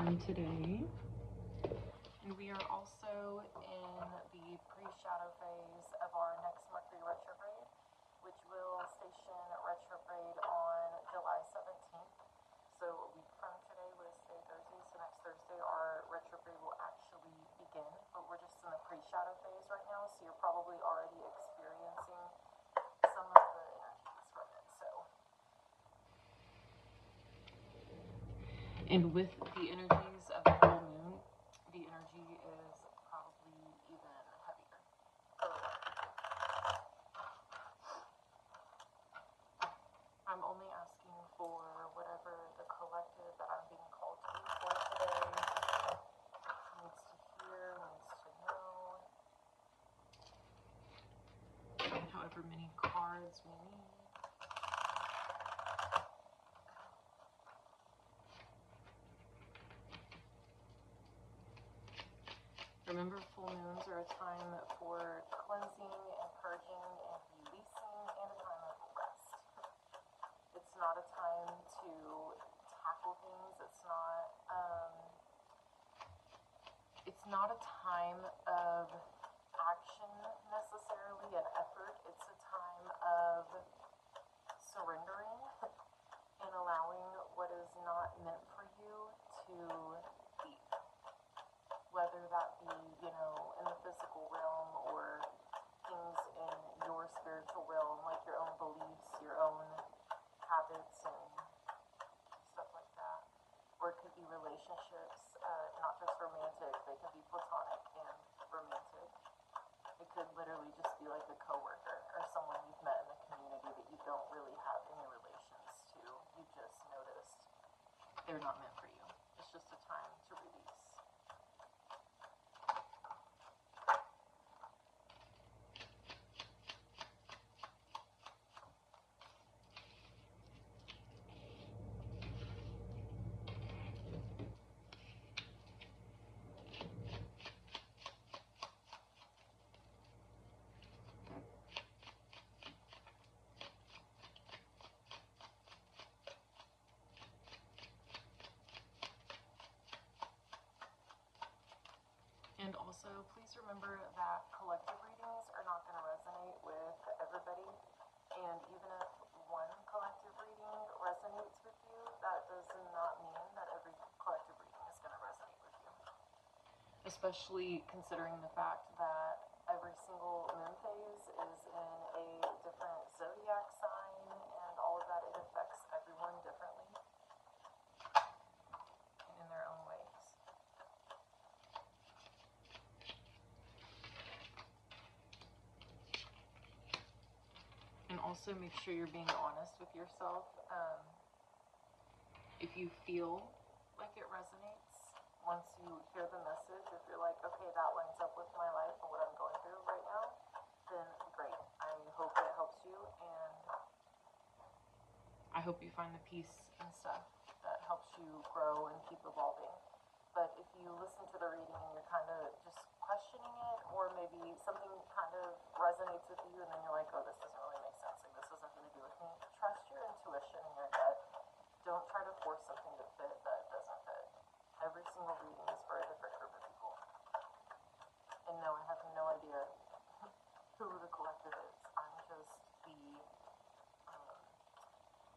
Capricorn today. And we are also in the pre-shadow phase of our next Mercury retrograde, which will station retrograde on July 17th. So a week from today, what is today, Thursday? So next Thursday our retrograde will actually begin, but we're just in the pre-shadow phase right now, so you're probably already experiencing some of the energies from it. And with the energies of the full moon, the energy is probably even heavier. I'm only asking for whatever the collective that I'm being called to for today needs to hear, needs to know, and however many cards we need. Remember, full moons are a time for cleansing and purging and releasing, and a time of rest. It's not a time to tackle things. It's not a time of action necessarily, an effort. It's a time of surrendering and allowing what is not meant for you to be. Whether that be, in the physical realm or things in your spiritual realm, like your own beliefs, your own habits, and stuff like that. Or it could be relationships, not just romantic, they can be platonic and romantic. It could literally just be like a coworker or someone you've met in the community that you don't really have any relations to. You just noticed they're not meant for you. It's just a time to release. And also, please remember that collective readings are not going to resonate with everybody. And even if one collective reading resonates with you, that does not mean that every collective reading is going to resonate with you. Especially considering the fact that every single moon phase is in a different zodiac sign, and all of that, it affects everyone differently in their own ways. And also make sure you're being honest with yourself. If you feel like it resonates, once you hear the message, if you're like, okay, that lines up with my life and what I'm going through right now, then great. I hope it helps you, and I hope you find the peace and stuff that helps you grow and keep evolving. But if you listen to the reading and you're kind of just questioning it, or maybe something kind of resonates with you and then you're like, oh, this doesn't really make sense, like this has nothing to do with me, trust your intuition and your gut. Don't try to force something to fit that doesn't fit. Every single reading is for a different group of people. And no, I have no idea who the collective is. I'm just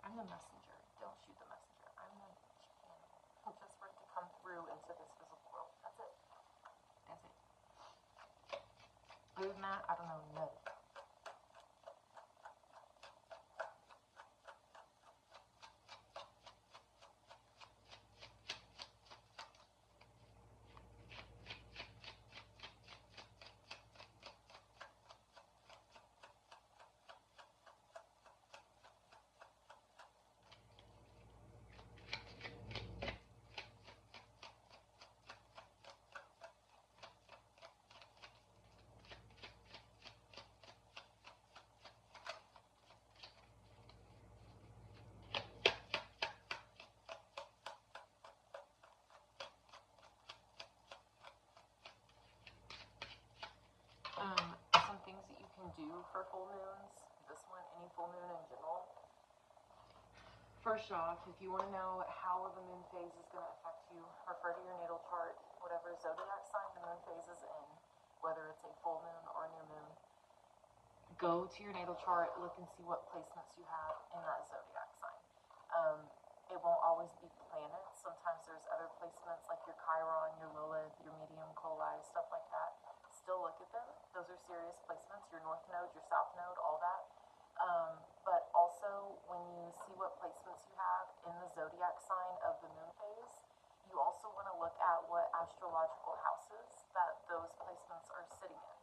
I'm the messenger. Don't shoot the messenger. I'm the channel, just for it to come through into this physical world. That's it. That's it. Other than that, I don't know nothing. Some things that you can do for full moons, this one, any full moon in general, First off, if you want to know how the moon phase is going to affect you, refer to your natal chart, whatever zodiac sign the moon phase is in, whether it's a full moon or a new moon. Go to your natal chart, look and see what placements you have in that zodiac sign. It won't always be planets. Sometimes there's other placements like your Chiron, your Lilith, your medium coli, stuff like that. Still look at them. Those are serious placements. Your north node, your south node, all that. But also, when you see what placements you have in the zodiac sign of the moon phase, you also want to look at what astrological houses that those placements are sitting in.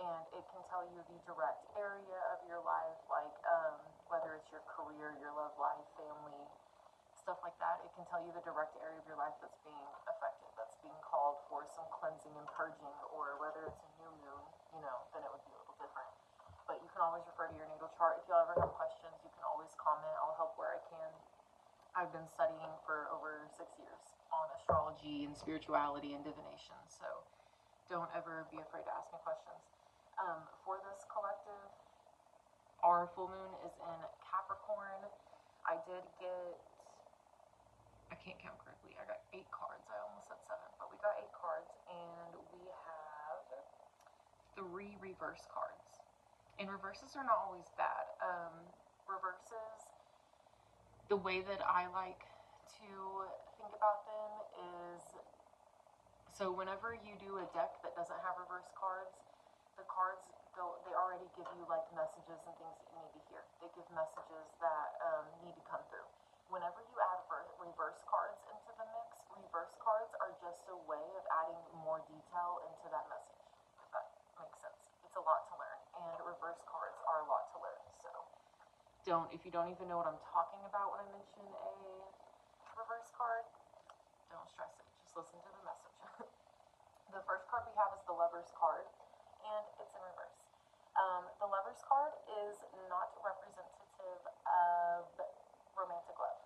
And it can tell you the direct area of your life, like whether it's your career, your love life, family, stuff like that. It can tell you the direct area of your life that's being affected, that's being called for some cleansing and purging, or whether it's a new moon, then it would be a little different. But you can always refer to your natal chart. If you ever have questions, you can always comment. I'll help where I can. I've been studying for over 6 years on astrology and spirituality and divination, so don't ever be afraid to ask me questions. For this collective, our full moon is in Capricorn. I can't count correctly. I got 8 cards. I almost said 7, but we got 8 cards, and we have 3 reverse cards. And reverses are not always bad. Reverses, the way that I like to think about them is, so whenever you do a deck that doesn't have reverse cards, the cards they already give you like messages and things that you need to hear. They give messages that need to come through. Whenever you add reverse cards into the mix, reverse cards are just a way of adding more detail into that message, if that makes sense. It's a lot to learn, and reverse cards are a lot to learn. So if you don't even know what I'm talking about when I mention a reverse card, don't stress it. Just listen to the message. The first card we have is the Lover's card, and it's in reverse. The Lover's card is not representative of romantic love.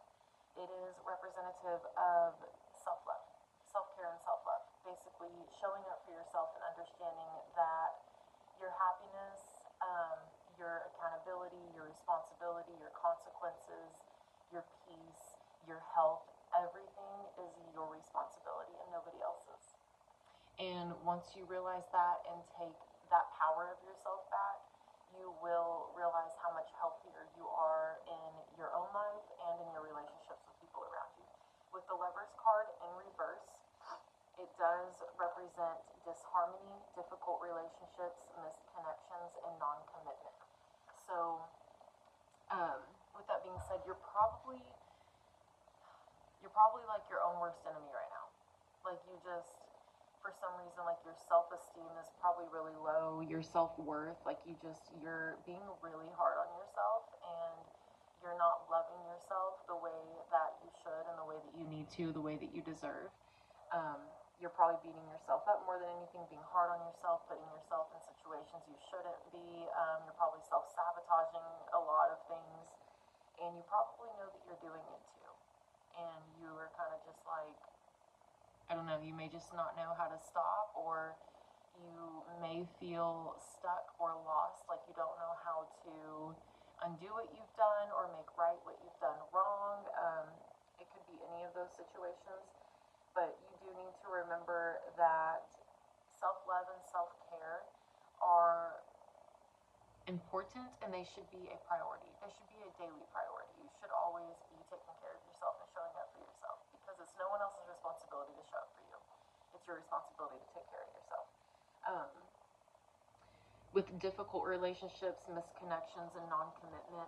It is representative of self-love, self-care and self-love. Basically, showing up for yourself and understanding that your happiness, your accountability, your responsibility, your consequences, your peace, your health, everything is your responsibility and nobody else's. And once you realize that and take that power of yourself back, you will realize how much healthier you are in your own life and in your relationships with people around you. With the Lover's card in reverse, it does represent disharmony, difficult relationships, misconnections, and non-commitment. So, with that being said, you're probably like your own worst enemy right now. Like you just, for some reason, like your self-esteem is probably really low, your self-worth, like you're being really hard on yourself, and you're not loving yourself the way that you should and the way that you need to, the way that you deserve. You're probably beating yourself up more than anything, being hard on yourself, putting yourself in situations you shouldn't be. You're probably self-sabotaging a lot of things, and you probably know that you're doing it too. And you are kind of just like, I don't know, you may just not know how to stop, or you may feel stuck or lost, like you don't know how to undo what you've done or make right what you've done wrong. It could be any of those situations. But you do need to remember that self-love and self-care are important, and they should be a priority. They should be a daily priority. You should always be taking care of yourself and showing up for yourself, because it's no one else's responsibility to show up for you. It's your responsibility to take care of yourself. With difficult relationships, misconnections, and non-commitment,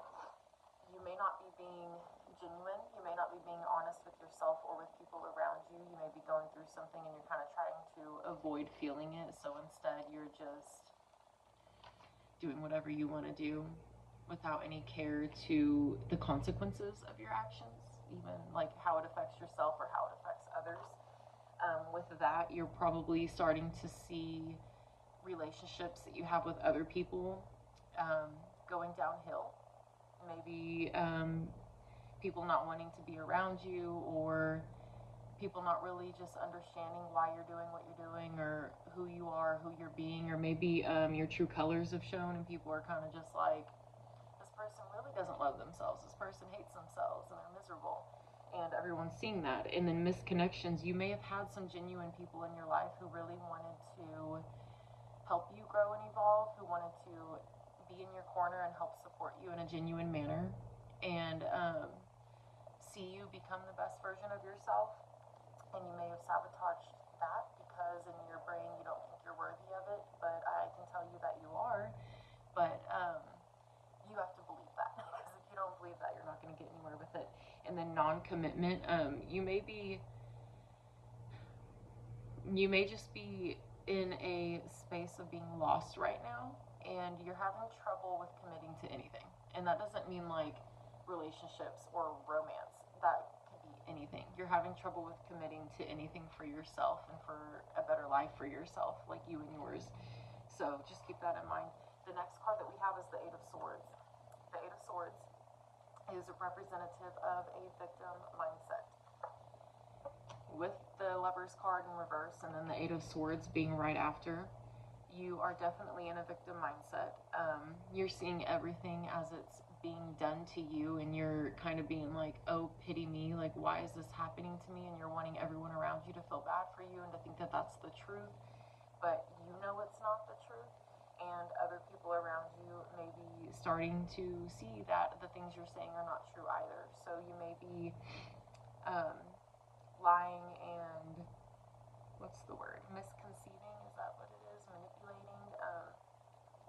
you may not be being genuine, you may not be being honest with yourself or with people around you. You may be going through something and you're kind of trying to avoid feeling it, so instead you're just doing whatever you want to do without any care to the consequences of your actions, even like how it affects yourself or how it affects others. With that, you're probably starting to see relationships that you have with other people going downhill. Maybe people not wanting to be around you, or people not really just understanding why you're doing what you're doing, or who you are, who you're being, or maybe your true colors have shown and people are kind of just like, this person really doesn't love themselves, this person hates themselves, and they're everyone's seeing that. And then misconnections, you may have had some genuine people in your life who really wanted to help you grow and evolve, who wanted to be in your corner and help support you in a genuine manner, and see you become the best version of yourself. And you may have sabotaged that because in your brain you don't think you're worthy of it, but I can tell you that you are. But you have to believe that, because if you don't believe that, you're not going to get anywhere with it. And then non-commitment, you may just be in a space of being lost right now, and you're having trouble with committing to anything. And that doesn't mean like relationships or romance. That could be anything. You're having trouble with committing to anything for yourself and for a better life for yourself, like you and yours. So just keep that in mind. The next card that we have is the Eight of Swords. The Eight of Swords is representative of a victim mindset. With the Lover's card in reverse and then the Eight of Swords being right after, you are definitely in a victim mindset. You're seeing everything as it's being done to you, and you're kind of being like, oh, pity me, like, why is this happening to me? And you're wanting everyone around you to feel bad for you and to think that that's the truth, but you know it's not the truth. And other people around you may be starting to see that the things you're saying are not true either. So you may be lying and, what's the word, misconceiving, is that what it is? Manipulating.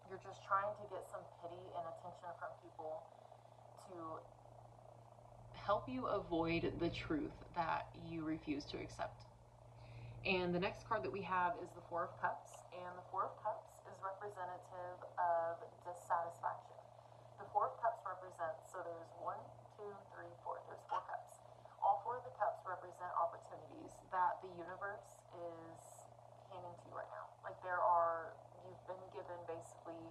You're just trying to get some pity and attention from people to help you avoid the truth that you refuse to accept. And the next card that we have is the Four of Cups, and the Four of Cups is representative of dissatisfaction. The Four of Cups represents, so there's 1, 2, 3, 4, there's 4 cups. All 4 of the cups represent opportunities that the universe is handing to you right now. Like you've been given basically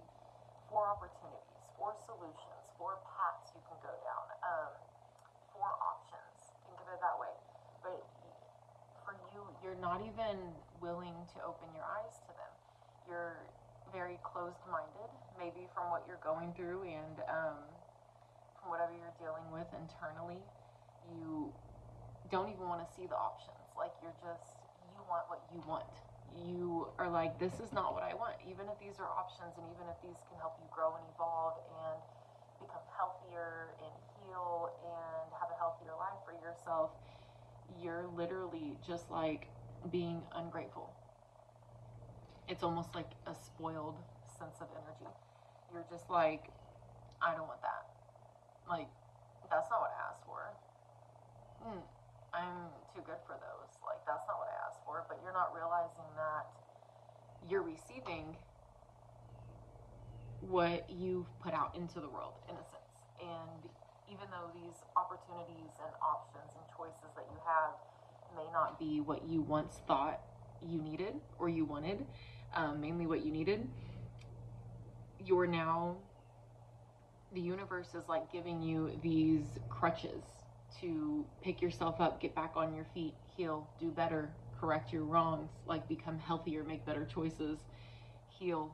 4 opportunities, 4 solutions, 4 paths you can go down, 4 options. Think of it that way. But for you, you're not even willing to open your eyes to them. You're very closed-minded, maybe from what you're going through and from whatever you're dealing with internally. You don't even want to see the options. Like you want what you want. You are like, this is not what I want. Even if these are options, and even if these can help you grow and evolve and become healthier and heal and have a healthier life for yourself, you're literally just like being ungrateful. It's almost like a spoiled sense of energy. You're just like, I don't want that. Like, that's not what I asked for. I'm too good for those. Like, that's not what I asked for. But you're not realizing that you're receiving what you've put out into the world, in a sense. And even though these opportunities and options and choices that you have may not be what you once thought you needed or you wanted, mainly what you needed, you're now, the universe is like giving you these crutches to pick yourself up, get back on your feet, heal, do better, correct your wrongs, like become healthier, make better choices, heal.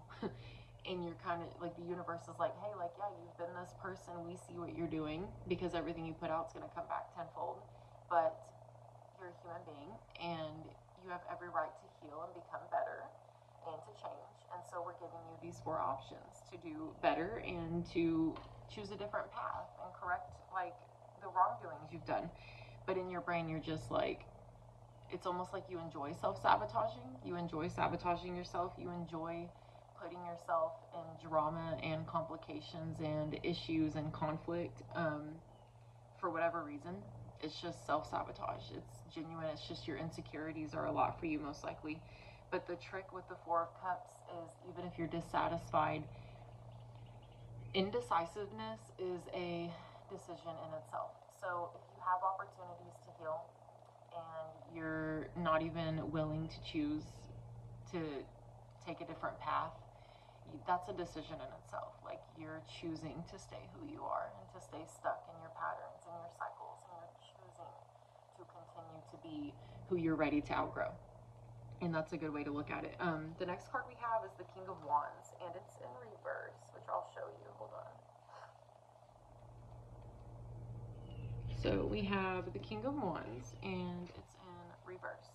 And you're kind of like, the universe is like, hey, like, yeah, you've been this person, we see what you're doing, because everything you put out is going to come back tenfold, but you're a human being and you have every right to heal and become better and to change. And so we're giving you these 4 options to do better and to choose a different path and correct like the wrongdoings you've done. But in your brain, you're just like, it's almost like you enjoy self-sabotaging. You enjoy sabotaging yourself. You enjoy putting yourself in drama and complications and issues and conflict for whatever reason. It's just self-sabotage. It's genuine. It's just your insecurities are a lot for you, most likely. But the trick with the Four of Cups is, even if you're dissatisfied, indecisiveness is a decision in itself. So if you have opportunities to heal and you're not even willing to choose to take a different path, that's a decision in itself. Like, you're choosing to stay who you are and to stay stuck in your patterns and your cycles, and you're choosing to continue to be who you're ready to outgrow. And that's a good way to look at it. The next card we have is the King of Wands, and it's in reverse, which I'll show you. Hold on. So we have the King of Wands, and it's in reverse.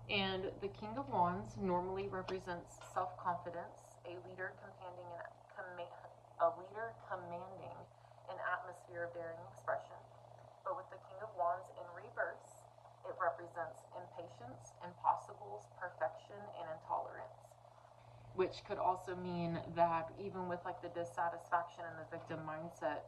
And the King of Wands normally represents self-confidence, a leader commanding an atmosphere of daring expression. But with the King of Wands in reverse, it represents impatience, impossibles, perfection, and intolerance. Which could also mean that even with like the dissatisfaction and the victim mindset,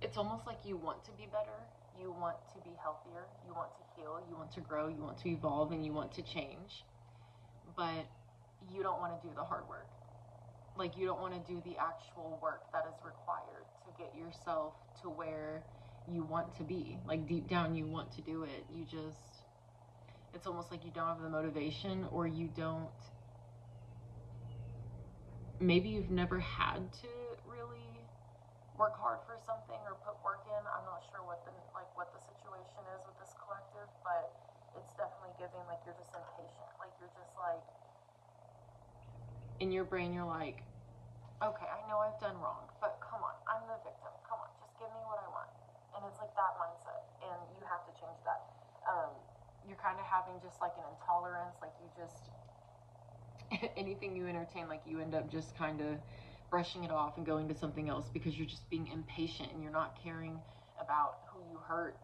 it's almost like you want to be better, you want to be healthier, you want to heal, you want to grow, you want to evolve, and you want to change, but you don't want to do the hard work. Like, you don't want to do the actual work that is required to get yourself to where you want to be. Like, deep down, you want to do it. It's almost like you don't have the motivation, or you don't, maybe you've never had to really work hard for something or put work in. I'm not sure what the situation is with this collective, but it's definitely giving like you're just impatient. Like, you're just like, in your brain, you're like, okay, I know I've done wrong, but come on, I'm the victim. Come on, just give me what I want. And it's like that mindset, and you have to change that. You're kind of having just like an intolerance, like you just, anything you entertain, like you end up just kind of brushing it off and going to something else because you're just being impatient and you're not caring about who you hurt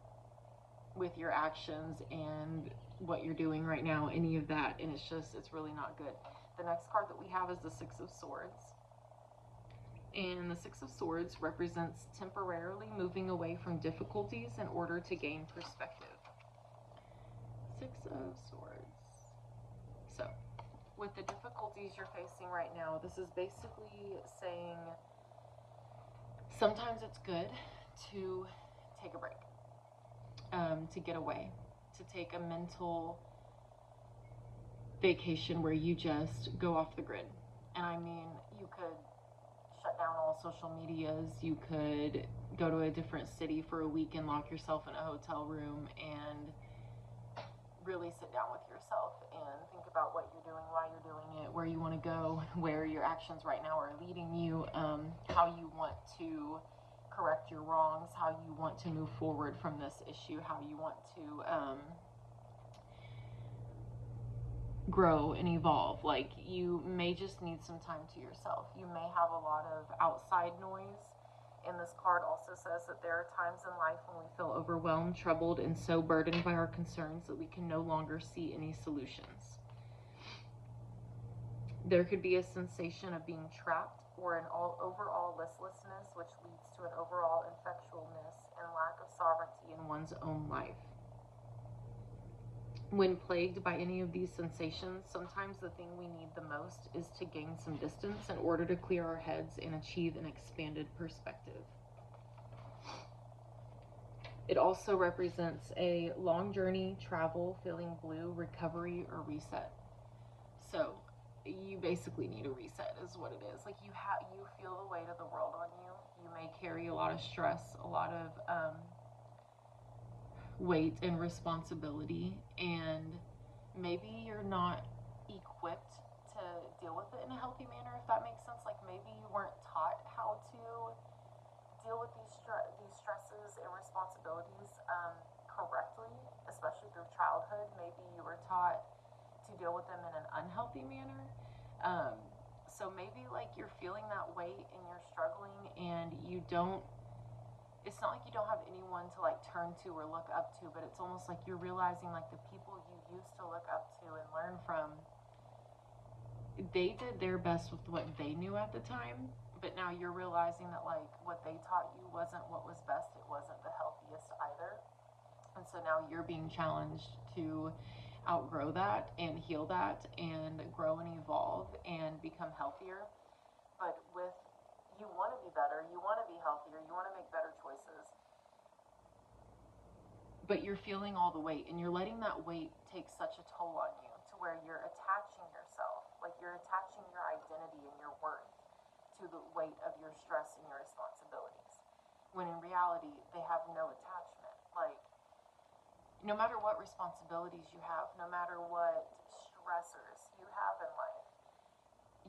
with your actions and what you're doing right now, any of that. And it's really not good. The next card that we have is the Six of Swords. And the Six of Swords represents temporarily moving away from difficulties in order to gain perspective. Six of Swords. So, with the difficulties you're facing right now, this is basically saying sometimes it's good to take a break, to get away, to take a mental vacation where you just go off the grid. And I mean, you could shut down all social medias, you could go to a different city for a week and lock yourself in a hotel room and really sit down with yourself and think about what you're doing, why you're doing it, where you want to go, where your actions right now are leading you, how you want to correct your wrongs, how you want to move forward from this issue, how you want to grow and evolve. Like, you may just need some time to yourself. You may have a lot of outside noise. And this card also says that there are times in life when we feel overwhelmed, troubled, and so burdened by our concerns that we can no longer see any solutions. There could be a sensation of being trapped or an overall listlessness, which leads to an overall ineffectualness and lack of sovereignty in one's own life. When plagued by any of these sensations, sometimes the thing we need the most is to gain some distance in order to clear our heads and achieve an expanded perspective. It also represents a long journey, travel, feeling blue, recovery, or reset. So you basically need a reset is what it is. Like, you feel the weight of the world on you. You may carry a lot of stress, a lot of weight and responsibility, and maybe you're not equipped to deal with it in a healthy manner, if that makes sense. Like, maybe you weren't taught how to deal with these stresses and responsibilities correctly, especially through childhood. Maybe you were taught to deal with them in an unhealthy manner. So maybe like you're feeling that weight and you're struggling, and it's not like you don't have anyone to like turn to or look up to, but it's almost like you're realizing like the people you used to look up to and learn from, they did their best with what they knew at the time, but now you're realizing that like what they taught you wasn't what was best, it wasn't the healthiest either. And so now you're being challenged to outgrow that and heal that and grow and evolve and become healthier. But you want to be better, you want to be healthier, you want to make better choices, but you're feeling all the weight, and you're letting that weight take such a toll on you to where you're attaching yourself, like you're attaching your identity and your worth to the weight of your stress and your responsibilities, when in reality they have no attachment. Like, no matter what responsibilities you have, no matter what stressors you have in life,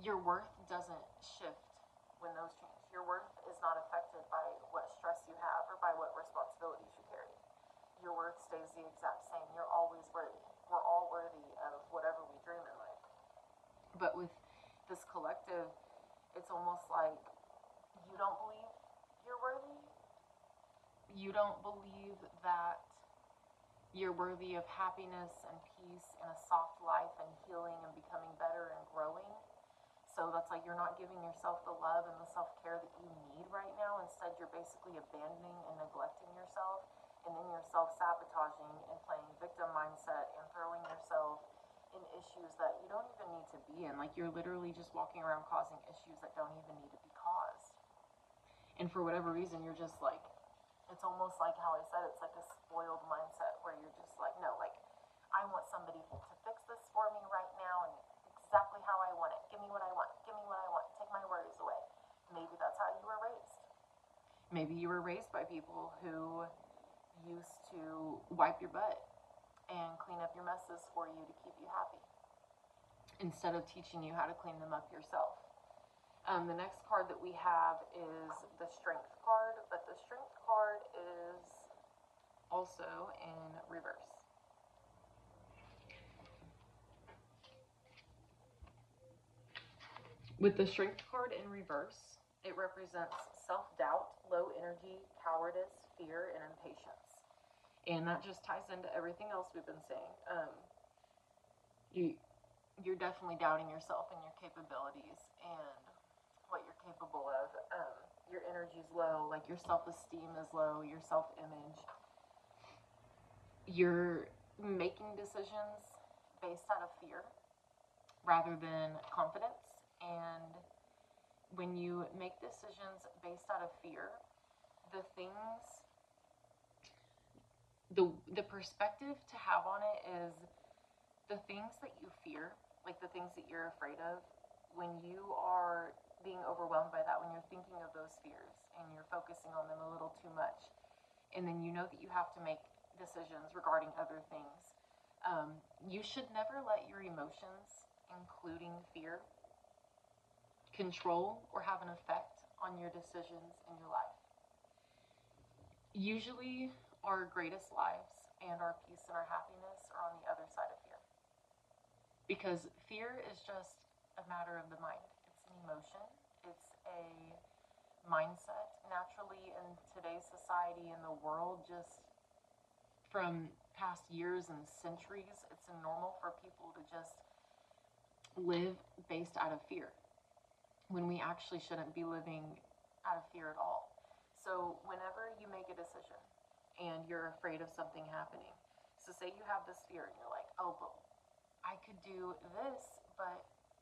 your worth doesn't shift when those change. Your worth is not affected by what stress you have or by what responsibilities you carry. Your worth stays the exact same. You're always worthy. We're all worthy of whatever we dream in life. But with this collective, it's almost like you don't believe you're worthy. You don't believe that you're worthy of happiness and peace and a soft life and healing and becoming better and growing. So that's like you're not giving yourself the love and the self-care that you need right now. Instead, you're basically abandoning and neglecting yourself, and then you're self-sabotaging and playing victim mindset and throwing yourself in issues that you don't even need to be in. Like you're literally just walking around causing issues that don't even need to be caused. And for whatever reason, you're just like, it's almost like how I said, it's like a spoiled mindset where you're just like, no, like I want somebody to fix this for me right now and exactly how I want it. Give me what I want. Give me what I want. Take my worries away. Maybe that's how you were raised. Maybe you were raised by people who used to wipe your butt and clean up your messes for you to keep you happy, instead of teaching you how to clean them up yourself. The next card that we have is the Strength card, but the Strength card is also in reverse. With the Strength card in reverse, it represents self-doubt, low energy, cowardice, fear, and impatience. And that just ties into everything else we've been saying. You're definitely doubting yourself and your capabilities and what you're capable of. Your energy's low, like your self-esteem is low, your self-image. You're making decisions based out of fear rather than confidence. And when you make decisions based out of fear, the perspective to have on it is the things that you fear, like the things that you're afraid of, when you are being overwhelmed by that, when you're thinking of those fears and you're focusing on them a little too much, and then you know that you have to make decisions regarding other things, you should never let your emotions, including fear, control or have an effect on your decisions in your life. Usually, our greatest lives and our peace and our happiness are on the other side of fear. Because fear is just a matter of the mind. It's an emotion. It's a mindset. Naturally, in today's society and the world, just from past years and centuries, it's normal for people to just live based out of fear, when we actually shouldn't be living out of fear at all. So whenever you make a decision and you're afraid of something happening, so say you have this fear and you're like, oh, but I could do this,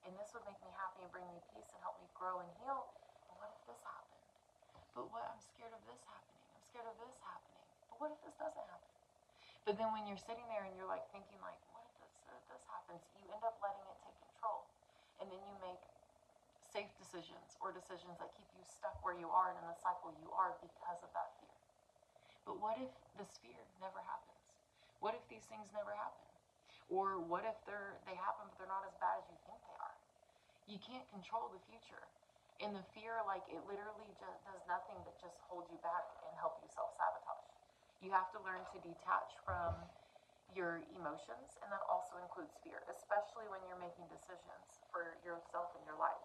and this would make me happy and bring me peace and help me grow and heal, but what if this happened? But what, I'm scared of this happening. I'm scared of this happening. But what if this doesn't happen? But then when you're sitting there and you're like thinking like, what if this happens? You end up letting it take control. And then you make safe decisions or decisions that keep you stuck where you are and in the cycle you are because of that fear. But what if this fear never happens? What if these things never happen? Or what if they happen but they're not as bad as you think they are? You can't control the future. And the fear, like, it literally just does nothing but just hold you back and help you self-sabotage. You have to learn to detach from your emotions, and that also includes fear, especially when you're making decisions for yourself and your life.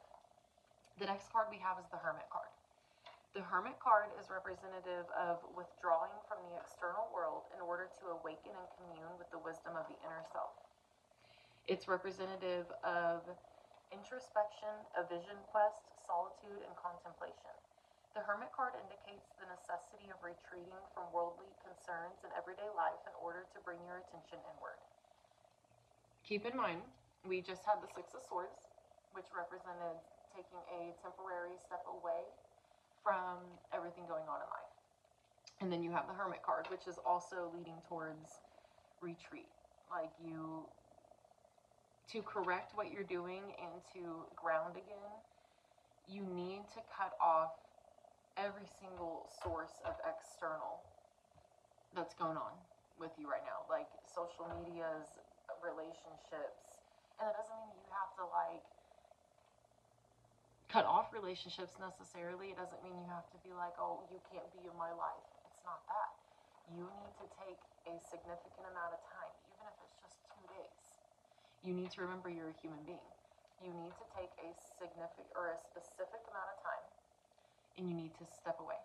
The next card we have is the Hermit card. The Hermit card is representative of withdrawing from the external world in order to awaken and commune with the wisdom of the inner self. It's representative of introspection, a vision quest, solitude, and contemplation. The Hermit card indicates the necessity of retreating from worldly concerns in everyday life in order to bring your attention inward. Keep in mind, we just had the Six of Swords, which represented taking a temporary step away from everything going on in life. And then you have the Hermit card, which is also leading towards retreat. Like to correct what you're doing and to ground again, you need to cut off every single source of external that's going on with you right now, like social medias, relationships. And that doesn't mean that you have to like cut off relationships necessarily. It doesn't mean you have to be like, oh, you can't be in my life. It's not that. You need to take a significant amount of time, even if it's just 2 days. You need to remember you're a human being. You need to take a significant or a specific amount of time, and you need to step away.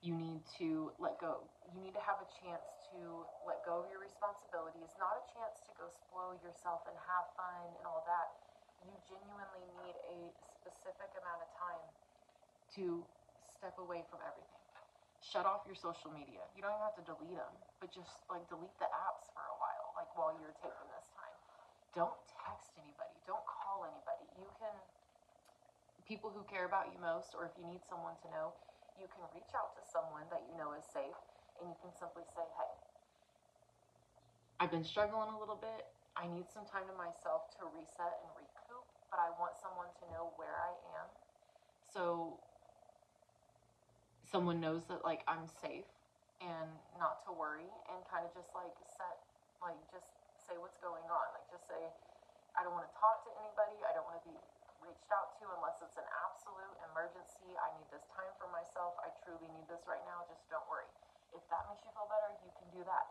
You need to let go. You need to have a chance to let go of your responsibilities, not a chance to go spoil yourself and have fun and all that. You genuinely need a specific amount of time to step away from everything. Shut off your social media. You don't even have to delete them, but just like delete the apps for a while, like while you're taking this time. Don't text anybody. Don't call anybody. You can, people who care about you most, or if you need someone to know, you can reach out to someone that you know is safe, and you can simply say, hey, I've been struggling a little bit. I need some time to myself to reset and recoup, but I want someone to know where I am. So someone knows that like I'm safe and not to worry, and kind of just like just say what's going on. Like just say, I don't want to talk to anybody. I don't want to be reached out to unless it's an absolute emergency. I need this time for myself. I truly need this right now. Just don't worry. If that makes you feel better, you can do that.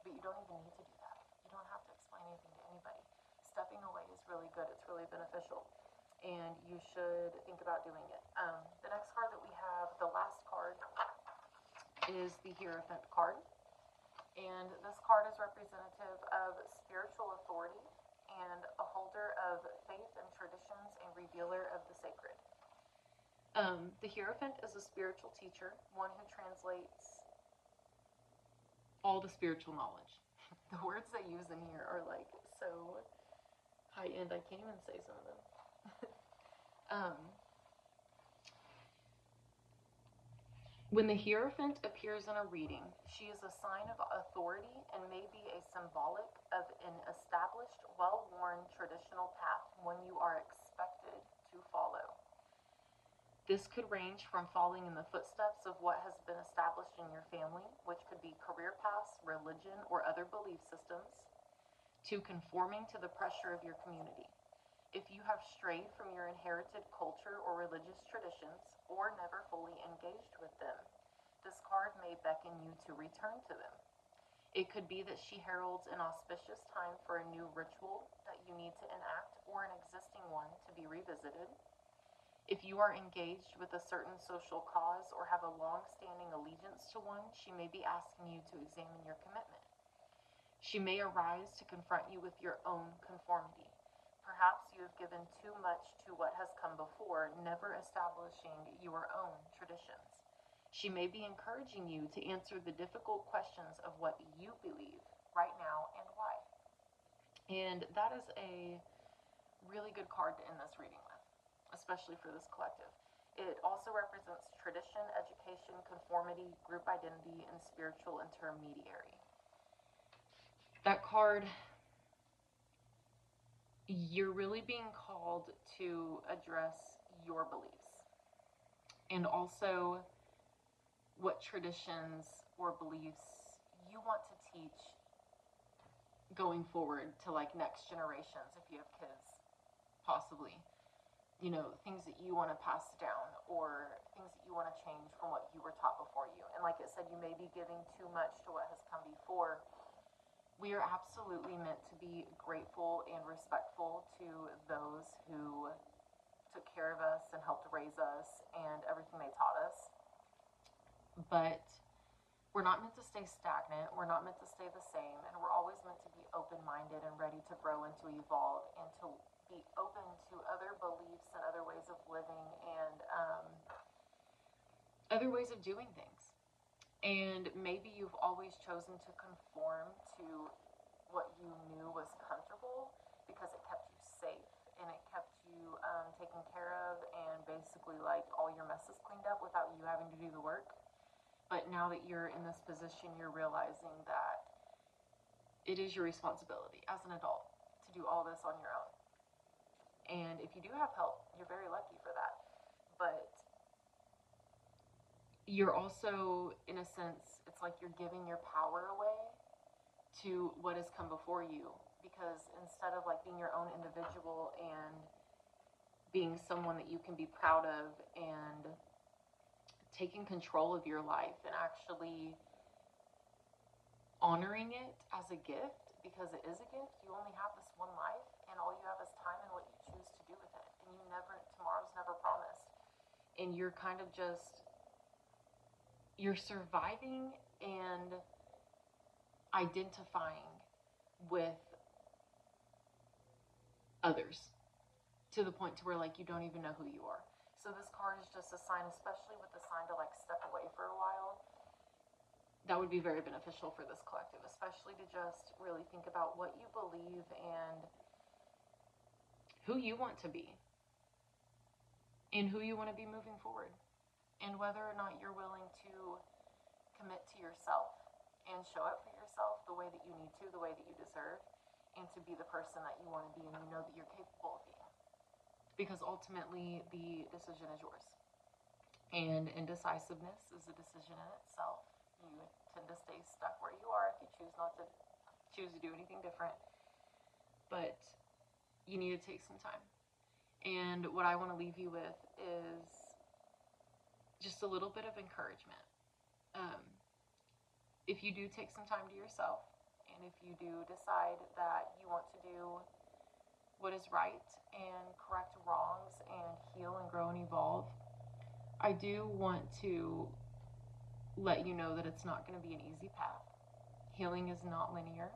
But you don't even need to do that. You don't have to explain anything to anybody. Stepping away is really good. It's really beneficial. And you should think about doing it. The next card that we have, the last card, is the Hierophant card. And this card is representative of spiritual authority and a holder of faith and traditions and revealer of the sacred. The Hierophant is a spiritual teacher, one who translates all the spiritual knowledge. The words they use in here are like so high end, I can't even say some of them. When the Hierophant appears in a reading, she is a sign of authority and may be a symbolic of an established, well-worn traditional path, one you are expected to follow. This could range from following in the footsteps of what has been established in your family, which could be career paths, religion, or other belief systems, to conforming to the pressure of your community. If you have strayed from your inherited culture or religious traditions, or never fully engaged with them, this card may beckon you to return to them. It could be that she heralds an auspicious time for a new ritual that you need to enact, or an existing one to be revisited. If you are engaged with a certain social cause or have a long-standing allegiance to one, she may be asking you to examine your commitment. She may arise to confront you with your own conformity. Perhaps you have given too much to what has come before, never establishing your own traditions. She may be encouraging you to answer the difficult questions of what you believe right now and why. And that is a really good card to end this reading with, especially for this collective. It also represents tradition, education, conformity, group identity, and spiritual intermediary. That card, you're really being called to address your beliefs, and also what traditions or beliefs you want to teach going forward to like next generations, if you have kids, possibly. You know, things that you want to pass down, or things that you want to change from what you were taught before you. And like it said, you may be giving too much to what has come before. We are absolutely meant to be grateful and respectful to those who took care of us and helped raise us and everything they taught us. But we're not meant to stay stagnant. We're not meant to stay the same. And we're always meant to be open-minded and ready to grow and to evolve and to be open to other beliefs and other ways of living and other ways of doing things. And maybe you've always chosen to conform to what you knew was comfortable because it kept you safe and it kept you taken care of, and basically like all your messes cleaned up without you having to do the work. But now that you're in this position, you're realizing that it is your responsibility as an adult to do all this on your own. And if you do have help, you're very lucky for that. But you're also, in a sense, it's like you're giving your power away to what has come before you. Because instead of like being your own individual and being someone that you can be proud of, and taking control of your life and actually honoring it as a gift, because it is a gift. You only have this one life, and all you have is time and what you choose to do with it. And tomorrow's never promised. And you're kind of just, you're surviving and identifying with others to the point to where, like, you don't even know who you are. So this card is just a sign, especially with the sign to, like, step away for a while. That would be very beneficial for this collective, especially to just really think about what you believe and who you want to be and who you want to be moving forward, and whether or not you're willing to commit to yourself and show up for yourself the way that you need to, the way that you deserve, and to be the person that you want to be and you know that you're capable of being. Because ultimately, the decision is yours. And indecisiveness is a decision in itself. You tend to stay stuck where you are if you choose to do anything different. But you need to take some time. And what I want to leave you with is just a little bit of encouragement. If you do take some time to yourself, and if you do decide that you want to do what is right and correct wrongs and heal and grow and evolve, I do want to let you know that it's not going to be an easy path. Healing is not linear.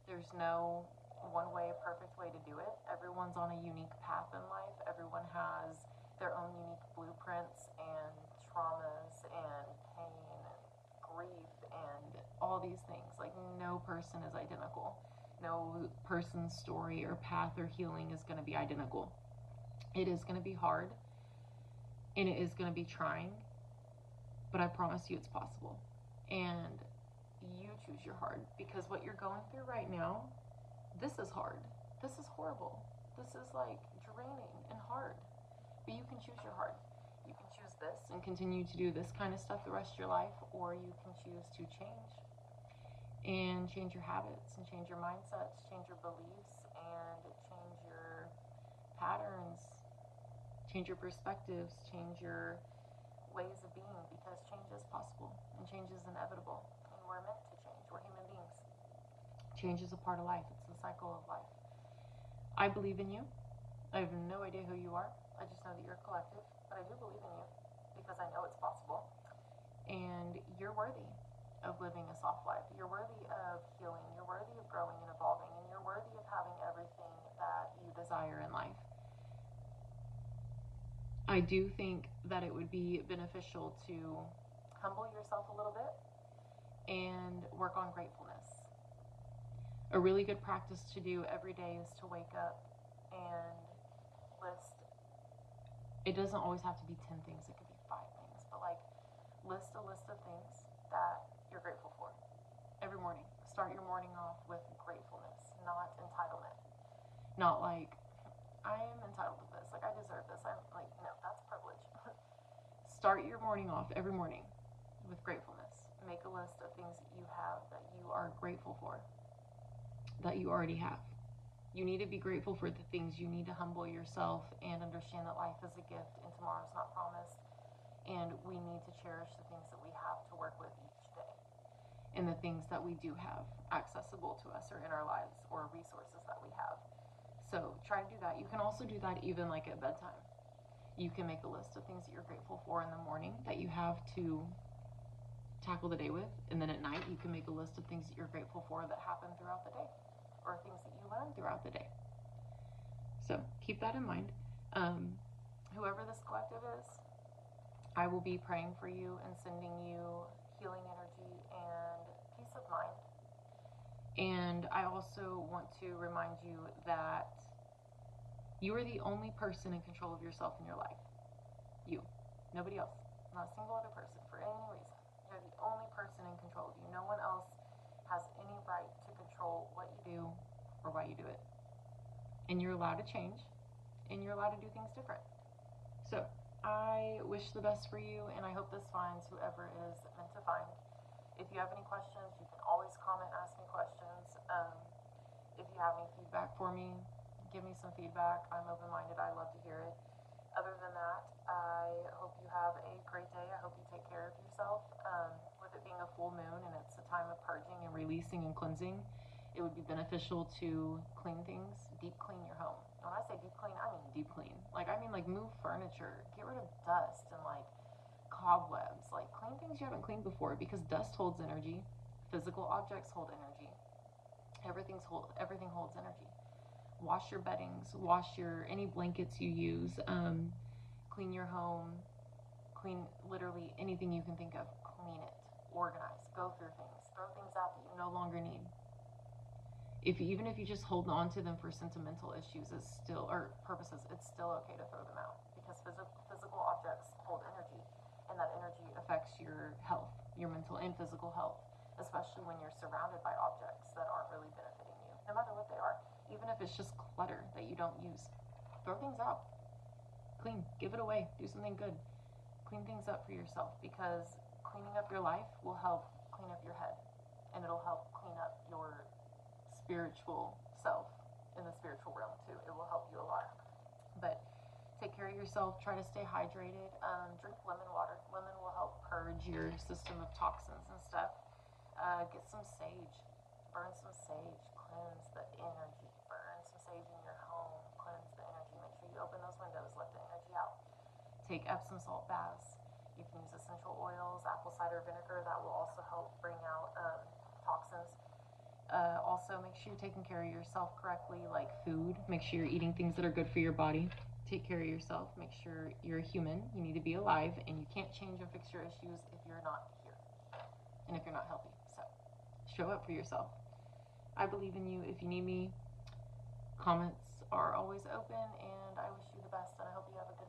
There's no one way, perfect way to do it. Everyone's on a unique path in life. Everyone has their own unique blueprints and traumas and pain and grief and all these things. Like, no person is identical. No person's story or path or healing is going to be identical. It is going to be hard, and it is going to be trying, but I promise you it's possible. And you choose your hard, because what you're going through right now, this is hard. This is horrible. This is like draining and hard. But you can choose your hard. You can choose this and continue to do this kind of stuff the rest of your life, or you can choose to change and change your habits and change your mindsets, change your beliefs, and change your patterns, change your perspectives, change your ways of being, because change is possible and change is inevitable, and we're meant to change. We're human beings. Change is a part of life. It's the cycle of life. I believe in you. I have no idea who you are. I just know that you're a collective, but I do believe in you because I know it's possible. And you're worthy of living a soft life. You're worthy of healing. You're worthy of growing and evolving. And you're worthy of having everything that you desire in life. I do think that it would be beneficial to humble yourself a little bit and work on gratefulness. A really good practice to do every day is to wake up and list. It doesn't always have to be 10 things. It could be 5 things. But like, list a list of things that you're grateful for every morning. Start your morning off with gratefulness, not entitlement. Not like, I am entitled to this. Like, I deserve this. I'm like, no, that's privilege. Start your morning off every morning with gratefulness. Make a list of things that you have that you are grateful for, that you already have. You need to be grateful for the things. You need to humble yourself and understand that life is a gift and tomorrow's not promised. And we need to cherish the things that we have to work with each day, and the things that we do have accessible to us or in our lives, or resources that we have. So try to do that. You can also do that even like at bedtime. You can make a list of things that you're grateful for in the morning that you have to tackle the day with, and then at night you can make a list of things that you're grateful for that happen throughout the day, or things that you learn throughout the day. So keep that in mind. Whoever this collective is, I will be praying for you and sending you healing energy and peace of mind. And I also want to remind you that you are the only person in control of yourself in your life. You. Nobody else. Not a single other person for any reason. You're the only person in control of you. No one else has any right to control what you do or why you do it. And you're allowed to change, and you're allowed to do things different. So I wish the best for you, and I hope this finds whoever it is meant to find. If you have any questions, you can always comment, ask me questions. If you have any feedback for me, Give me some feedback. I'm open-minded. I love to hear it. Other than that, I hope you have a great day. I hope you take care of yourself. With it being a full moon and it's a time of purging and releasing and cleansing, it would be beneficial to clean things, deep clean your home. When I say deep clean, I mean deep clean. Like, I mean, like, move furniture, get rid of dust and, like, cobwebs. Like, clean things you haven't cleaned before, because dust holds energy. Physical objects hold energy. Everything holds energy. Wash your beddings, wash your any blankets you use, clean your home, clean literally anything you can think of. Clean it, organize, go through things, throw things out that you no longer need. Even if you just hold on to them for sentimental issues, is still or purposes, it's still okay to throw them out, because physical objects hold energy, and that energy affects your health, your mental and physical health, especially when you're surrounded by objects that aren't really benefiting you, no matter what they are. Even if it's just clutter that you don't use, throw things out, clean, give it away, do something good, clean things up for yourself, because cleaning up your life will help clean up your head, and it'll help clean up your spiritual self in the spiritual realm too. It will help you a lot. But take care of yourself. Try to stay hydrated. Drink lemon water. Lemon will help purge your system of toxins and stuff. Get some sage. Burn some sage. Cleanse the energy. Burn some sage in your home. Cleanse the energy. Make sure you open those windows. Let the energy out. Take Epsom salt baths. You can use essential oils, apple cider vinegar. That will also help bring out toxins. Also, make sure you're taking care of yourself correctly, like food. Make sure you're eating things that are good for your body. Take care of yourself. Make sure you're a human. You need to be alive, and you can't change and fix your issues if you're not here and if you're not healthy. So, show up for yourself. I believe in you. If you need me, comments are always open, and I wish you the best, and I hope you have a good